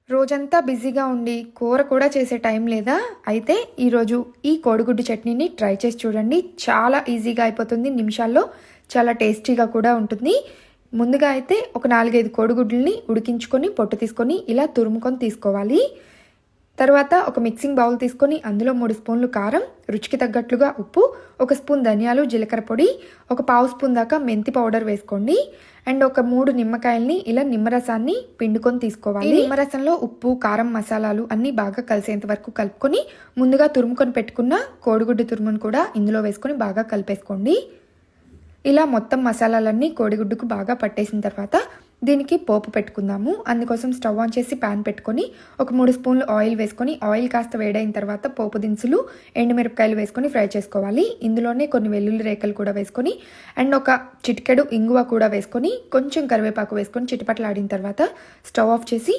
రోజంతా బిజీగా ఉండి కూర కూడా చేసే టైం లేదా? అయితే ఈరోజు ఈ కోడిగుడ్డు చట్నీని ట్రై చేసి చూడండి. చాలా ఈజీగా అయిపోతుంది. నిమిషాల్లో చాలా టేస్టీగా కూడా ఉంటుంది. ముందుగా అయితే ఒక 4, 5 కోడిగుడ్లని ఉడికించుకొని పొట్టు తీసుకొని ఇలా తురుముకొని తీసుకోవాలి. తర్వాత ఒక మిక్సింగ్ బౌల్ తీసుకొని అందులో 3 స్పూన్లు కారం, రుచికి తగ్గట్లుగా ఉప్పు, 1 స్పూన్ ధనియాలు, జీలకర్ర పొడి, ఒక పావు స్పూన్ దాకా మెంతి పౌడర్ వేసుకోండి. అండ్ ఒక 3 నిమ్మకాయల్ని ఇలా నిమ్మరసాన్ని పిండుకొని తీసుకోవాలి. ఈ నిమ్మరసంలో ఉప్పు, కారం, మసాలాలు అన్నీ బాగా కలిసేంత వరకు కలుపుకొని ముందుగా తురుముకొని పెట్టుకున్న కోడిగుడ్డు తురుమును కూడా ఇందులో వేసుకొని బాగా కలిపేసుకోండి. ఇలా మొత్తం మసాలాలన్నీ కోడిగుడ్డుకు బాగా పట్టేసిన తర్వాత దీనికి పోపు పెట్టుకుందాము. అందుకోసం స్టవ్ ఆన్ చేసి ప్యాన్ పెట్టుకొని ఒక 3 స్పూన్లు ఆయిల్ వేసుకొని ఆయిల్ కాస్త వేడైన తర్వాత పోపు దినుసులు, ఎండుమిరపకాయలు వేసుకొని ఫ్రై చేసుకోవాలి. ఇందులోనే కొన్ని వెల్లుల్లి రేకలు కూడా వేసుకొని అండ్ ఒక చిటికెడు ఇంగువ కూడా వేసుకొని కొంచెం కరివేపాకు వేసుకొని చిటిపట్లాడిన తర్వాత స్టవ్ ఆఫ్ చేసి